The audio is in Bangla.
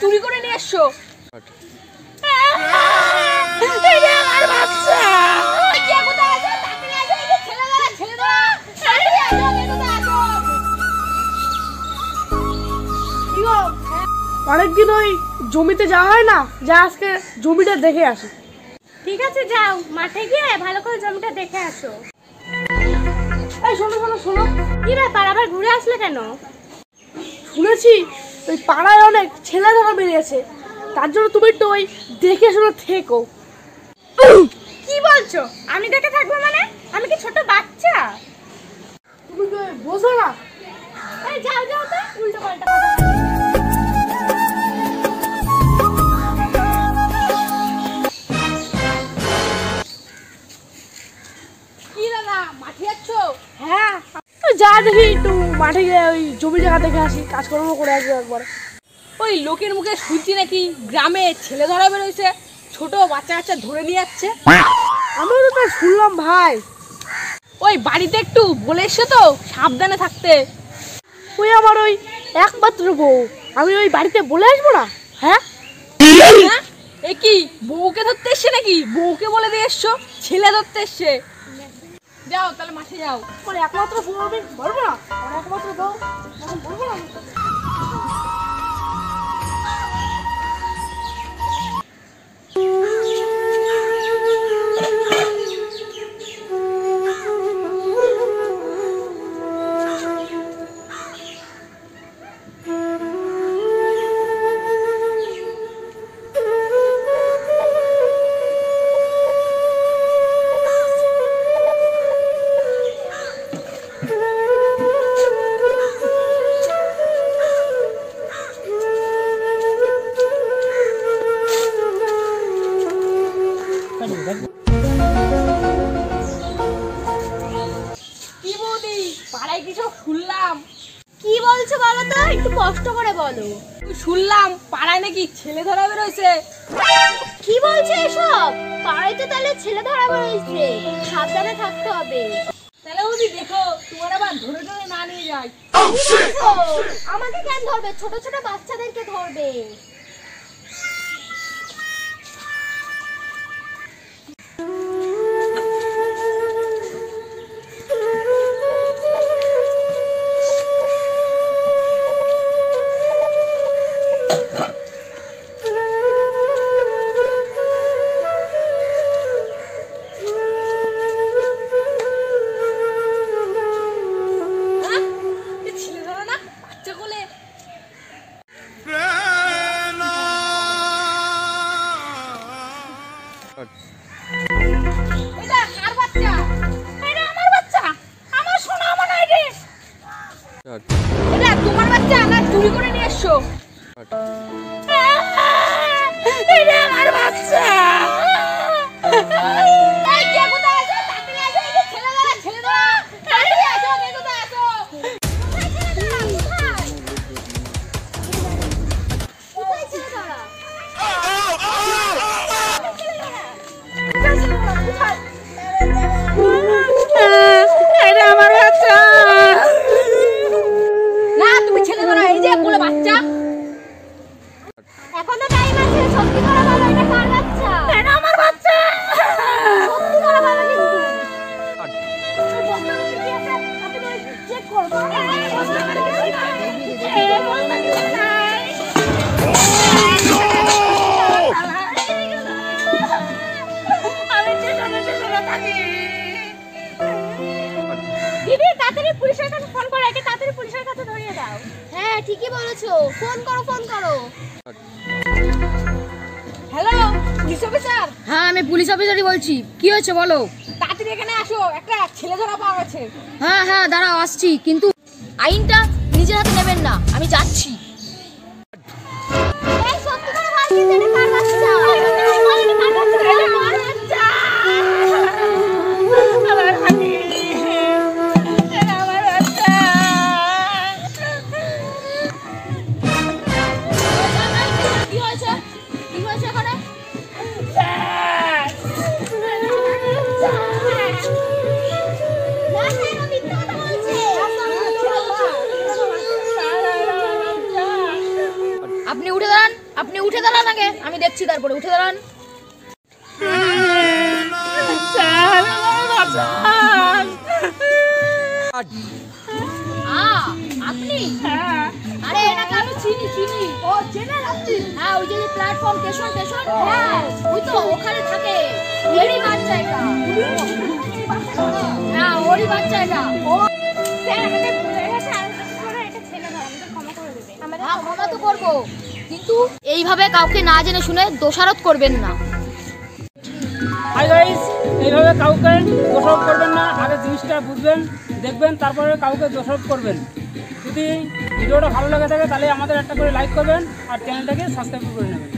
চুরি করে নিয়ে এসছো। অনেকদিন ওই জমিতে যাওয়া হয় না, যা আজকে জমিটা দেখে আসি। ঠিক আছে, যাও মাঠে গিয়ে ভালো করে জমিটা দেখে আসো। এই শোনো শোনো শোনো, কি ব্যাপার, আবার ঘুরে আসলে কেন? শুনেছি ওই পাড়ায় অনেক ছেলে ধরা বেরিয়েছে, তার জন্য তুমি একটু ওই দেখে শুনে থেকো। কি বলছো? আমি দেখে থাকবো মানে? আমি কি ছোট বাচ্চা? তুমি তো বোঝো না। এই যাও যাও তো, উল্টো পাল্টা কথা। কি দাদা, মাঠে যাচ্ছ? হ্যাঁ, যা দেখি একটু মাঠে গিয়ে ওই জমি জায়গা দেখে আসি, কাজকর্ম করে আসবো একবার। ওই লোকের মুখে শুনছি নাকি গ্রামে ছেলে ধরা বেরোইছে, ছোট বাচ্চা কাচ্চা ধরে নিয়ে যাচ্ছে। আমিও তো তাই শুনলাম ভাই। ওই বাড়িতে একটু বলে এসো তো সাবধানে থাকতে। ওই আমার ওই একমাত্র বউ, আমি ওই বাড়িতে বলে আসবো না? হ্যাঁ, এ কি বউকে ধরতে এসছে নাকি? বউকে বলে দিয়ে এসছো ছেলে ধরতে এসছে। যাও তাহলে মাঠে যাও। আমার একমাত্র বউ, আমি বলবো না? আমার একমাত্র বউ, আমি বলবো না? কি বৌদি, পাড়ায় কিছু শুনলাম। কি বলছো বলো তো, একটু কষ্ট করে বলো। শুনলাম পাড়ায় নাকি ছেলে ধরা বেরোইছে। কি বলছো এসব? পাড়ায় তো তাহলে ছেলে ধরা বেরোইছে, সাবধানে থাকতে হবে। তাহলে বৌদি দেখো তোমার আবার ধরে ধরে না নিয়ে যায়। আমাকে কেন ধরবে? ছোট ছোট বাচ্চাদেরকে ধরবে। ছেলে ধরা না, বাচ্চা কোলে। এটা কার বাচ্চা? এটা আমার বাচ্চা, আমার সোনা মনে হয় রে। এটা তোমার বাচ্চা না চুরি করে নিয়ে এসছো? এটা আমার বাচ্চা। এই কে কোথায় আছে? তাড়াতাড়ি আসো, এই যে ছেলে ধরা, ছেলে ধরা। তাড়াতাড়ি আসো, কে কোথায় আছো? কোথায় ছেলে ধরা? এটা আমার বাচ্চা না, তুমি ছেলে ধরা, এই যে কোলে বাচ্চা। এখনো টাইম আছে, সত্যি করে বলো এটা কার বাচ্চা? এটা আমার বাচ্চা। সত্যি করে বলো কিন্তু। ওই বস্তার মধ্যে কি আছে? আপনি চেক করবো। দিদি তাড়াতাড়ি পুলিশের কাছে ফোন করো, একে তাড়াতাড়ি পুলিশের কাছে ধরিয়ে দাও। হ্যাঁ ঠিকই বলেছো, ফোন করো ফোন করো। Hello police officer. হ্যাঁ, আমি পুলিশ অফিসারই বলছি। কি হয়েছে বলো? তাড়াতাড়ি এখানে আসো, একটা ছেলে ধরা পাওয়া গেছে। হ্যাঁ হ্যাঁ, দাঁড়াও আসছি, কিন্তু আইনটা নিজের হাতে নেবেন না, আমি যাচ্ছি। এই সত্যি করে বল কিন্তু এটা কার বাচ্চা? এটা কার বাচ্চা? এটা কার বাচ্চা? আমার হাতি, এটা আমার বাচ্চা। কি হয়েছে? কি হয়েছে এখানে? না, না, এটা মিথ্যা কথা বলছে। আগে, আমি দেখছি তারপরে। উঠে দাঁড়ান। আপনি? আরে এটাকে আমি চিনি। ও চেনেন আপনি? হ্যাঁ, ওই যে প্ল্যাটফর্ম স্টেশন। হ্যাঁ, ওই তো ওখানে থাকে। এরই বাচ্চা এটা। হ্যাঁ, ওরই বাচ্চা এটা। স্যার আমাদের ভুল হয়ে গেছে, আর করে এটা ছেলে ধর, আমাদের ক্ষমা করে দেবে। আমাদের হ্যাঁ, ক্ষমা তো করবো, কিন্তু এইভাবে কাউকে না জেনে শুনে দোষারোপ করবেন না। হাই গাইস, এইভাবে কাউকে দোষারোপ করবেন না। আগে জিনিসটা বুঝবেন, দেখবেন, তারপরে কাউকে দোষারোপ করবেন। যদি ভিডিওটা ভালো লাগে থাকে তাহলে আমাদের একটা করে লাইক করবেন আর চ্যানেলটাকে সাবস্ক্রাইব করে নেবেন।